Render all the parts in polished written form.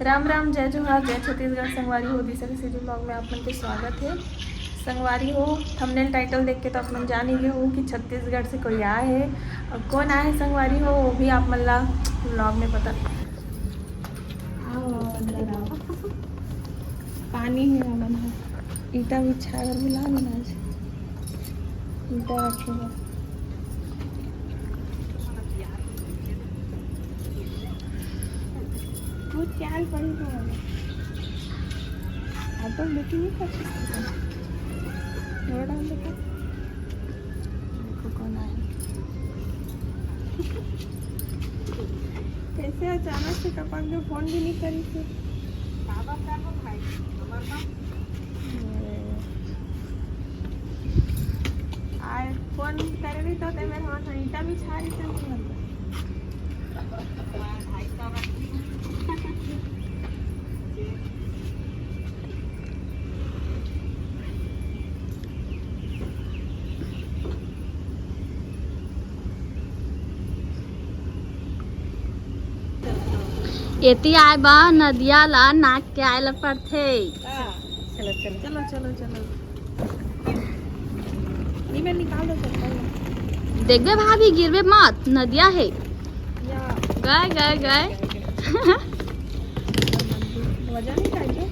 राम राम, जय जोहार, जय छत्तीसगढ़। संगवारी हो दिशा सीधी ब्लॉग में आप मन के स्वागत है। संगवारी हो, थंबनेल टाइटल देख के तो आप मन जान ही गए हो कि छत्तीसगढ़ से कोई आए है। और कौन आए है संगवारी हो वो भी आप मन ला ब्लॉग में पता। पानी है हमन है, ईटा बिछा कर बुला देना, ईटा रखेगा। चाल पड़ी तो ऑटो लेके नहीं कर सकते। देखो कौन आया। कैसे अचानक से टपक गए, फोन भी नहीं करी थी। आए फोन करे भी तो मेरे हाथ ईटा भी छा रही थी। एती आए बा नदिया ला नाक के आए ला पड़थे। चलो चलो चलो चलो चलो, ये मैं निकाल दो चप्पल। देखबे भाभी, गिरबे मत, नदिया है। या गए गए गए। वजह नहीं चाहिए।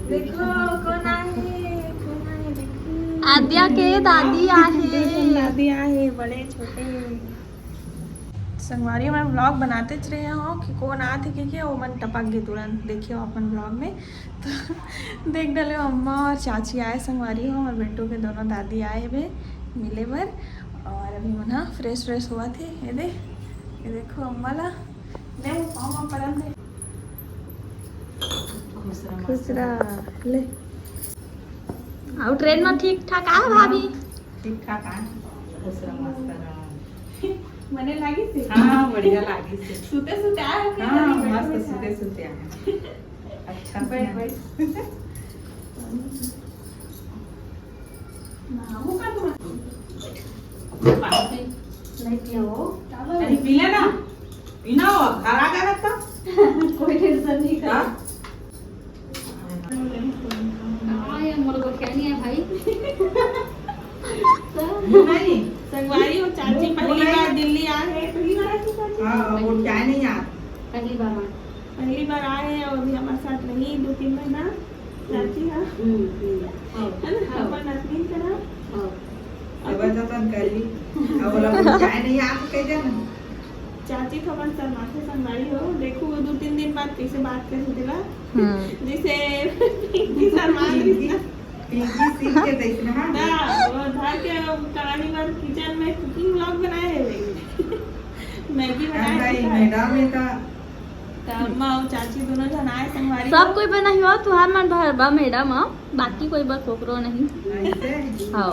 देखो कौन आए, आद्या के दादी आहे। दादी आए, बड़े छोटे संगवारी में ब्लॉग बनाते च रहे हो कि कौन आते कि वो मन टपक गए तुरंत। देखियो अपन ब्लॉग में तो देख डाले अम्मा और चाची आए संगवारी हो, और बेटो के दोनों दादी आए हुए मिले बर। और अभी मना फ्रेश हुआ थे। ये देखो अम्मा ला ले पाँव परम दे। खुश रहा ले। और ट्रेन में ठीक ठाक आ भाभी? ठीक ठाक आ। मने लागी थी। हाँ बढ़िया लागी थी। सुते सुते आए हो क्या? हाँ मस्त सुते सुते आए। अच्छा बैठ बैठ। नामू का तुम पानी नहीं पियो। अरे पी ले ना, पीना हो घर आ गया तो कोई टेंशन नहीं कर। ये मोर को क्या नहीं है भाई। नहीं संगवारी हो चाची पहली बार दिल्ली आए हैं। पहली बार आई थी चाची। हाँ वो क्या नहीं यार पहली बार पहली बार आए हैं और भी हमारे साथ रही 2-3 महीना चाची। हाँ है ना, अपन नसनीन करा जबरदस्त करी। अब बोला वो क्या नहीं यार कैसे ना चाची तो अपन शर्माते संगवारी हो। देखो वो 2-3 दिन बाद कैसे बात कर देगा, जैसे शर्मा पिंकी सीख के देखना। हाँ ना वो धर के कहानी बार किचन में कुकिंग व्लॉग बनाए है। मैगी बनाए भाई मैडम में का तो अम्मा और चाची दोनों जन आए संगवारी। सब कोई बना हुआ तुहार मन भर बा मैडम, बाकी कोई बस कोकरो नहीं। ऐसे हाँ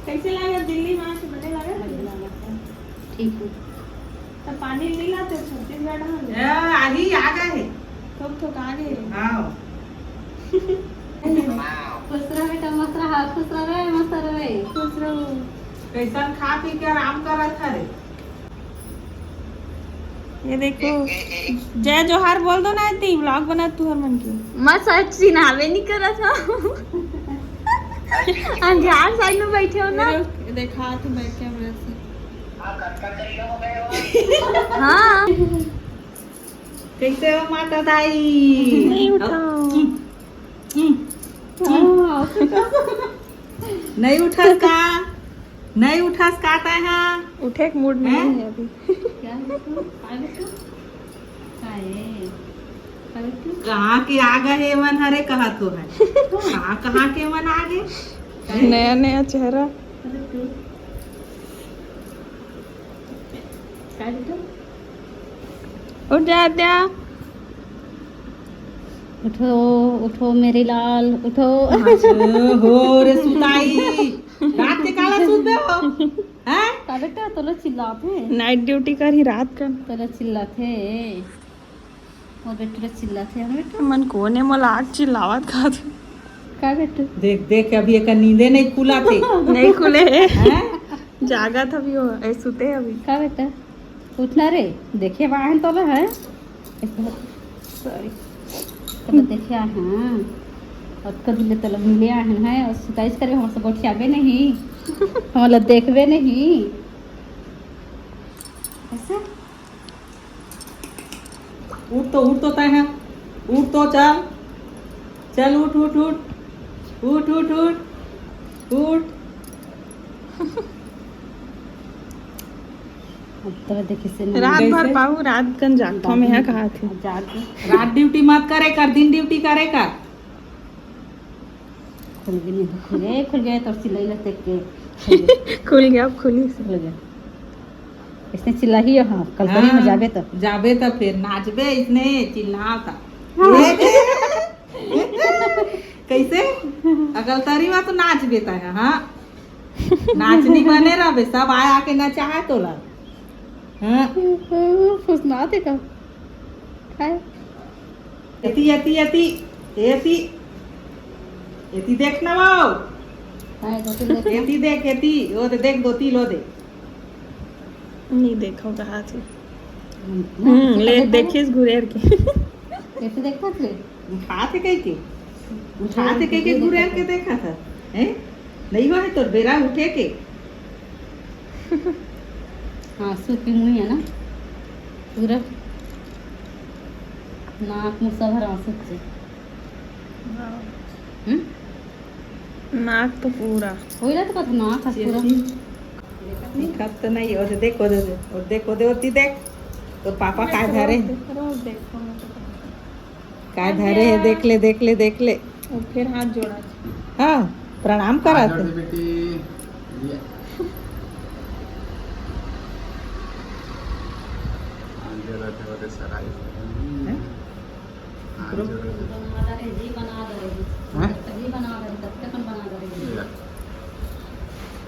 कैसे लगा दिल्ली में आके? बड़े लगा ठीक है। तो पानी नहीं लाते छत्तीसगढ़ हम आही आ गए है। थोक आगे। हाँ खुश रह बेटा, मस्त रह, खुश रहे, मस्त रहे। खुश रहो। कैसा खा पी के आराम कर रहा रे। ये देखो जय जोहार बोल दो ना, इतनी व्लॉग बना तू हर मन की। मैं सच सिनावे नहीं करा था। अंजार साइड में बैठे हो ना। देखा तू बैठ के मेरे से। हाँ कैसे हो माता दाई? नहीं उठाओ। नहीं उठस का? नहीं उठस काटा है? उठे एक मूड में नहीं है अभी। कहाँ के आ गए मन हरे कहा तो है। कहाँ के मन आ गए? नया नया चेहरा। उठ जा आद्या। उठो उठो मेरी लाल, उठो। हो रे सुताई रात के काला सुते हो हैं? बेटा तो चिल्लाते नाइट ड्यूटी कर ही रात का। तो चिल्लाते और बेटे चिल्लाते हैं बेटा मन कोने मोला आज चिल्लावत खा थे का बेटे देख देख अभी एक नींदे नहीं खुला थे नहीं खुले हैं? जागा था भी हो ऐ सुते अभी का बेटा उठना रे देखिए वाहन तो है सॉरी तो देखिए हाँ और कभी ले तो मिले आहन है और शिकायत करे हमसे गोठियाबे नहीं हम देखबे नहीं ऐसा उठ तो तय है उठ तो चल चल उठ उठ उठ उठ उठ उठ उठ अब तो देखिए से रात भर कैसे? पाऊ रात कन जागता में है कहा थे जाके रात ड्यूटी मत करे कर दिन ड्यूटी करे कर खुल गए तो सिलाई लग के खुल गया अब खुली से खुल गया इसने चिल्ला ही हाँ कल कहीं में जाबे तो जाबे तो फिर नाचबे इसने चिल्लाता कैसे अगल तरी में तो नाच बेता है हाँ नाचनी बने रहे सब आया आके नचा है तो ला हाँ फुसना थे का खाए एती एती एती एती एती देखना वो खाए तो फिर एती देख एती वो दे देख दो लो दे नहीं देखो कहा थे ले देखिस घुरेर के कैसे देखता थे उठा थे कहीं के उठा थे कहीं के घुरेर के देखा था हैं नहीं हुआ है तो बेरा उठे के हाँ सूप की मुँह है ना पूरा नाक मुँह सब हरा सूप से नाक तो पूरा हो रहा तो कथा नाक है पूरा दिखत तो नहीं और देख और देख और होती देख तो पापा काय धरे काय धरे है देख ले और फिर हाथ जोड़ा हाँ प्रणाम करा थे जी बना दे तब तक बना दे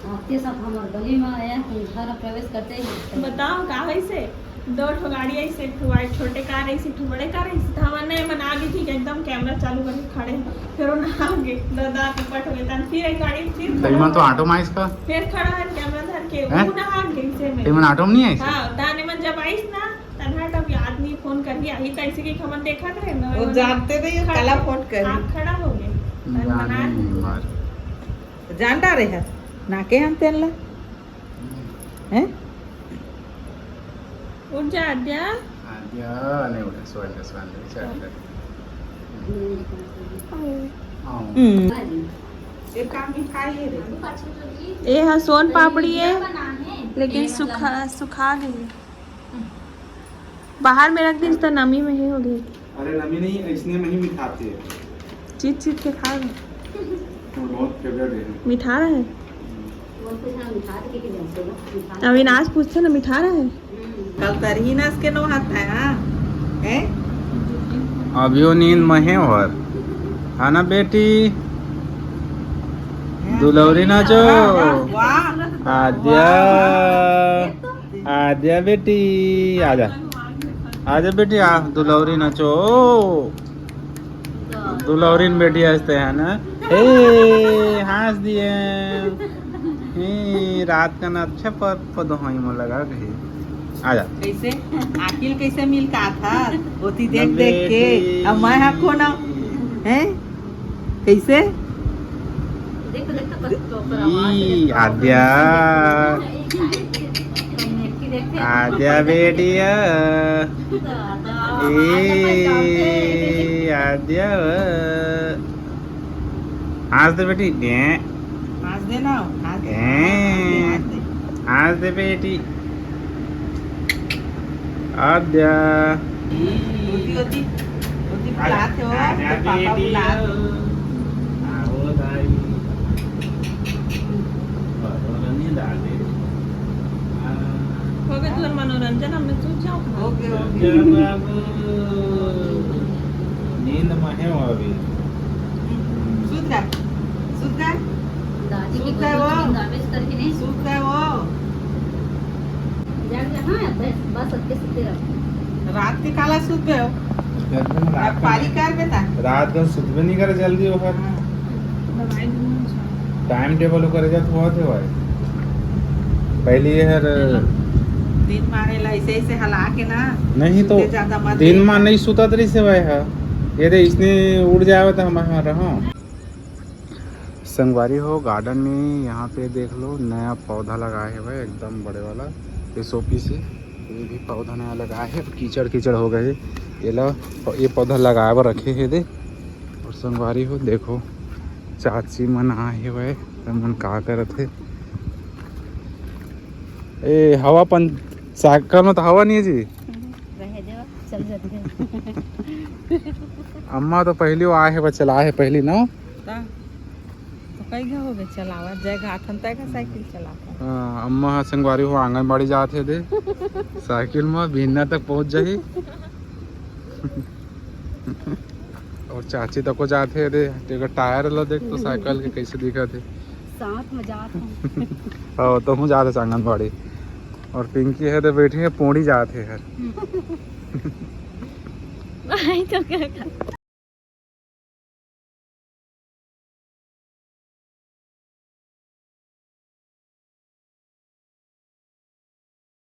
आपके साथ हमारे गली में आया घर प्रवेश करते ही बताओ का ऐसे दो ठो गाड़ी ऐसे ठो वाइट छोटे कार ऐसे ठो बड़े कार ऐसे था मैंने मन आ गई थी कि एकदम कैमरा चालू करके खड़े फिर वो नहा गए दादा पिपट हो गए फिर एक गाड़ी फिर तईमन तो ऑटो में आइस का फिर खड़ा है कैमरा धर के हैं? वो नहा गई से में तईमन ऑटो में नहीं आइस हां ताने मन जब आईस ना तन्हा तब आदमी फोन कर दिया ही तैसे की खमन देखा करे ना वो जानते नहीं कला फोन कर आप खड़ा हो गए तन बना जानता रहे है नाके हम तेल हैं उठ जा आद्या आद्या नहीं उठे स्वान चल ये काम मिठाई है रे ये है सोन पापड़ी है लेकिन सुखा गई है बाहर में रख दी तो नमी में ही हो गई अरे नमी नहीं इसने में ही मिठाते है चीज के खा गए तो बहुत फेवरेट है मिठा रहा है अविनाश पूछते ना मिठा रहा है कल तरहीनस के नो हाथ है हाँ हैं अभियो नींद महे और है ना बेटी दुलौरी नाचो वाह आद्या आद्या बेटी आजा आजा बेटी आ दुलौरी नाचो दुलौरीन बेटी हंसते हैं ना हे हंस दिए रात का ना अच्छा पद हो लगा कहीं आजा कैसे आकिल कैसे मिल का था होती देख के अब मैं हको ना हैं कैसे ई आद्या आद्या बेटिया ए आद्या हंस दे बेटी हंस देना हंस दे, हंस दे हंस दे बेटी आद्या होती होती होती बुलाते हो तो पापा बुलाते आओ दाई नींद आ गई हो गया तुझा मनोरंजन हमने सोच जाओ ओके नींद में है वो अभी सुध गया दादी की सूख गए वो। गार्बेज करके नहीं सूख गए वो जाग जा हाँ बस बस अच्छे से रहो रात के काला सूख गए हो अब पारी कर बेटा रात को सुतबे नहीं करे जल्दी ओहर दवाई दूंगा टाइम टेबल करे जात हुआ थे भाई पहले ये हर दिन मारे ला ऐसे ऐसे हला के ना नहीं तो सुते ज्यादा मत दिन देखना। में नहीं सुता तरी से भाई है ये दे इसने उड़ जावे तो हम यहाँ रहो संगवारी हो गार्डन में यहाँ पे देख लो नया पौधा लगाए है भाई एकदम बड़े वाला एसओपी से ये भी पौधा नया लगाया है कीचड़ कीचड़ हो गए ये लो ये पौधा लगाए हुआ रखे है दे और संगवारी हो देखो चाची मन आए हुए मन का करत है ए हवा पन साइकिल में तो हवा नहीं है जी रहे देवा चल जाते अम्मा तो पहली वो आए है बस चला है पहली ना ता, तो कई घा हो गए चलावा जगह आथन तक का साइकिल चलाता हाँ, अम्मा संगवारी हो आंगनबाड़ी जाते दे साइकिल में भिन्ना तक पहुंच जाही और चाची तक को जाते दे तेरा टायर लो देख तो साइकिल के कैसे दिखा थे साथ में जाते हैं हाँ तो हम जाते आंगनबाड़ी और पिंकी है तो बैठी है पोड़ी जाते है नहीं तो क्या